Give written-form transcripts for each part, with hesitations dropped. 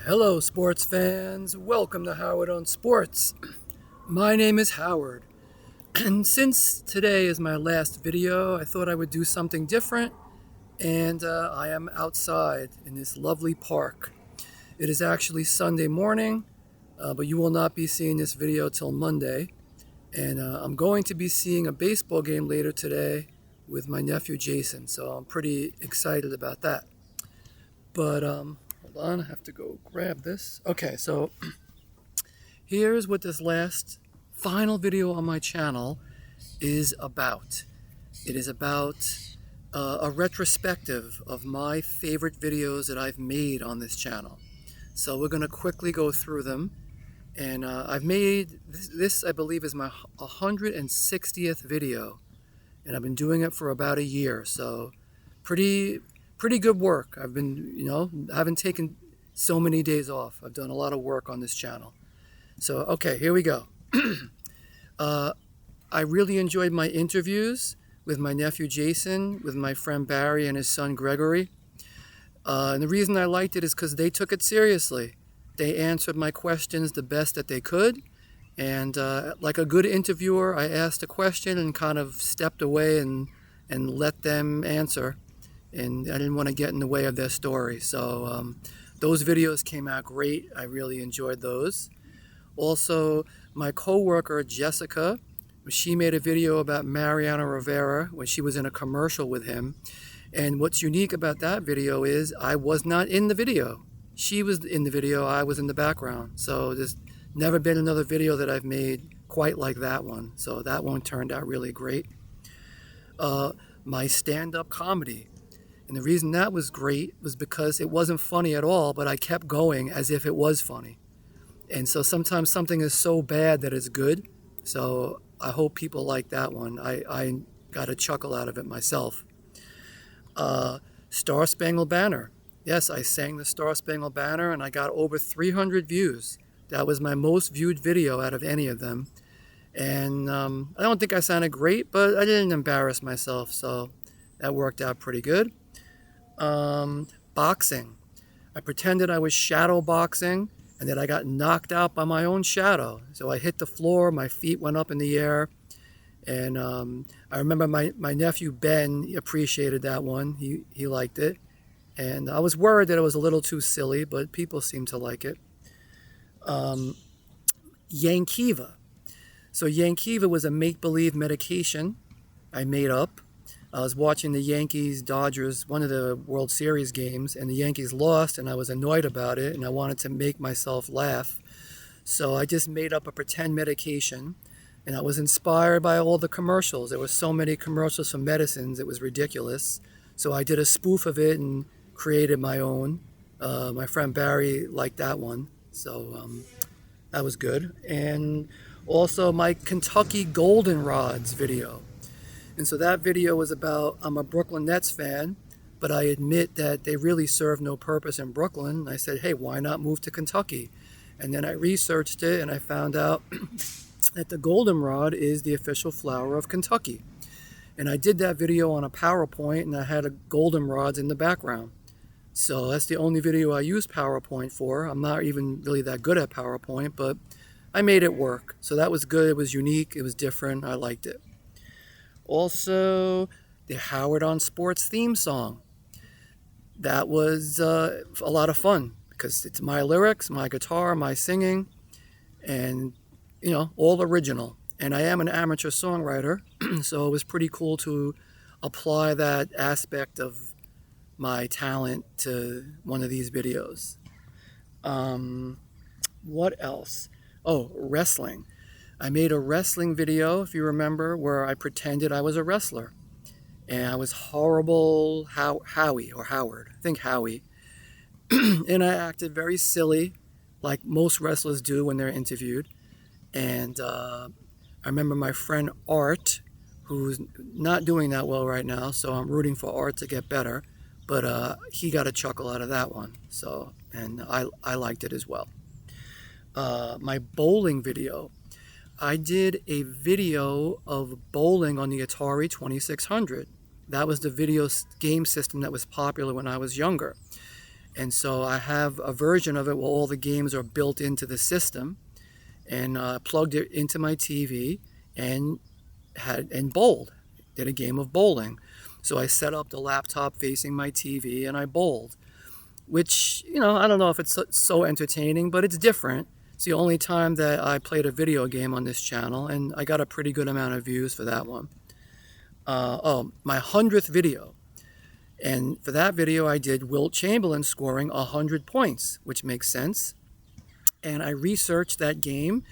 Hello, sports fans. Welcome to Howard on Sports. My name is Howard, and since today is my last video, I thought I would do something different, and I am outside in this lovely park. It is actually Sunday morning, but you will not be seeing this video till Monday, and I'm going to be seeing a baseball game later today with my nephew Jason, so I'm pretty excited about that. But hold on, I have to go grab this. Okay, so here's what this last final video on my channel is about. It is about a retrospective of my favorite videos that I've made on this channel. So we're going to quickly go through them. And I've made this, I believe, is my 160th video. And I've been doing it for about a year. So pretty good work. I've been, I haven't taken so many days off. I've done a lot of work on this channel. So, okay, here we go. I really enjoyed my interviews with my nephew Jason, with my friend Barry and his son Gregory. And the reason I liked it is because they took it seriously. They answered my questions the best that they could. And like a good interviewer, I asked a question and kind of stepped away and let them answer. And I didn't want to get in the way of their story. So those videos came out great. I really enjoyed those. Also, my coworker Jessica, she made a video about Mariano Rivera when she was in a commercial with him. And what's unique about that video is I was not in the video. She was in the video, I was in the background. So there's never been another video that I've made quite like that one. So that one turned out really great. My stand-up comedy. And the reason that was great was because it wasn't funny at all, but I kept going as if it was funny. And so sometimes something is so bad that it's good. So I hope people like that one. I got a chuckle out of it myself. Star Spangled Banner. Yes, I sang the Star Spangled Banner and I got over 300 views. That was my most viewed video out of any of them. And I don't think I sounded great, but I didn't embarrass myself. So that worked out pretty good. Boxing. I pretended I was shadow boxing and that I got knocked out by my own shadow. So I hit the floor, my feet went up in the air. And I remember my nephew Ben appreciated that one. He liked it. And I was worried that it was a little too silly, but people seemed to like it. Yankiva. So Yankiva was a make-believe medication I made up. I was watching the Yankees-Dodgers, one of the World Series games, and the Yankees lost, and I was annoyed about it, and I wanted to make myself laugh. So I just made up a pretend medication, and I was inspired by all the commercials. There were so many commercials for medicines, it was ridiculous. So I did a spoof of it and created my own. My friend Barry liked that one, so that was good. And also my Kentucky Goldenrods video. And so that video was about, I'm a Brooklyn Nets fan, but I admit that they really serve no purpose in Brooklyn. I said, hey, why not move to Kentucky? And then I researched it and I found out that the goldenrod is the official flower of Kentucky. And I did that video on a PowerPoint and I had a goldenrods in the background. So that's the only video I use PowerPoint for. I'm not even really that good at PowerPoint, but I made it work. So that was good. It was unique. It was different. I liked it. Also, the Howard on Sports theme song. That was a lot of fun because it's my lyrics, my guitar, my singing, and, all original. And I am an amateur songwriter, so it was pretty cool to apply that aspect of my talent to one of these videos. What else? Oh, wrestling. I made a wrestling video, if you remember, where I pretended I was a wrestler. And I was horrible Howie, or Howard, I think Howie. And I acted very silly, like most wrestlers do when they're interviewed. And I remember my friend Art, who's not doing that well right now, so I'm rooting for Art to get better. But he got a chuckle out of that one, so, and I liked it as well. My bowling video. I did a video of bowling on the Atari 2600. That was the video game system that was popular when I was younger. And so I have a version of it where all the games are built into the system, and plugged it into my TV and bowled. Did a game of bowling. So I set up the laptop facing my TV and I bowled, which, I don't know if it's so entertaining, but it's different. It's the only time that I played a video game on this channel, and I got a pretty good amount of views for that one. My 100th video. And for that video, I did Wilt Chamberlain scoring 100 points, which makes sense. And I researched that game,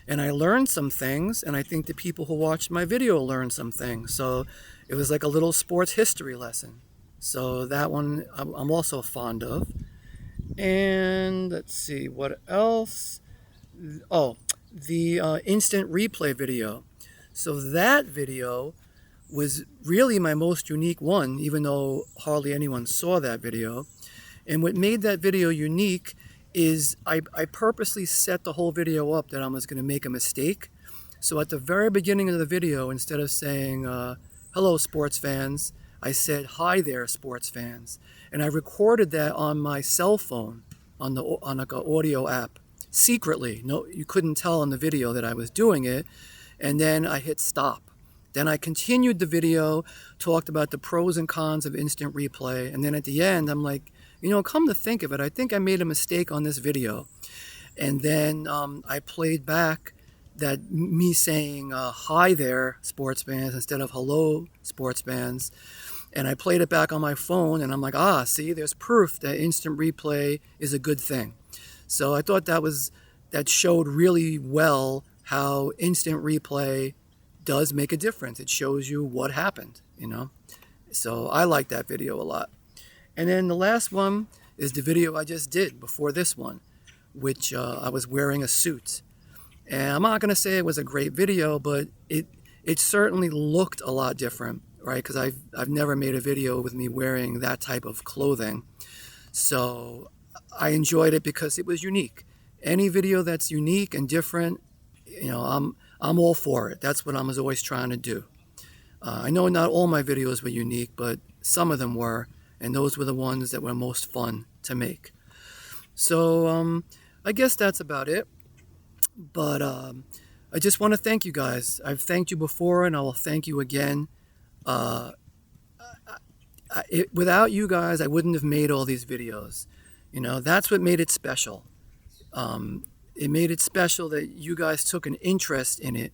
and I learned some things, and I think the people who watched my video learned some things. So it was like a little sports history lesson. So that one I'm also fond of. And let's see, what else? Oh, the instant replay video. So that video was really my most unique one, even though hardly anyone saw that video. And what made that video unique is I purposely set the whole video up that I was going to make a mistake. So at the very beginning of the video, instead of saying, hello sports fans, I said, hi there sports fans. And I recorded that on my cell phone on like an audio app secretly. No, you couldn't tell in the video that I was doing it. And then I hit stop. Then I continued the video, talked about the pros and cons of instant replay. And then at the end, I'm like, come to think of it, I think I made a mistake on this video. And then I played back that me saying, hi there, sports fans, instead of hello, sports fans. And I played it back on my phone, and I'm like, see, there's proof that instant replay is a good thing. So I thought that showed really well how instant replay does make a difference. It shows you what happened, So I like that video a lot. And then the last one is the video I just did before this one, which I was wearing a suit. And I'm not going to say it was a great video, but it certainly looked a lot different, right? Because I've never made a video with me wearing that type of clothing. So I enjoyed it because it was unique. Any video that's unique and different, I'm all for it. That's what I was always trying to do. I know not all my videos were unique, but some of them were, and those were the ones that were most fun to make. So I guess that's about it. But I just want to thank you guys. I've thanked you before, and I will thank you again. Without you guys, I wouldn't have made all these videos. That's what made it special. It made it special that you guys took an interest in it,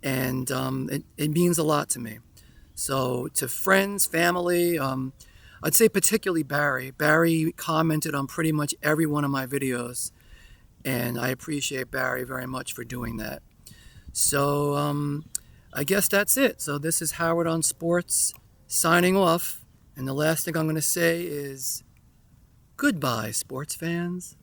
and it means a lot to me. So to friends, family, I'd say particularly Barry. Barry commented on pretty much every one of my videos, and I appreciate Barry very much for doing that. So I guess that's it. So this is Howard on Sports signing off, and the last thing I'm going to say is goodbye, sports fans.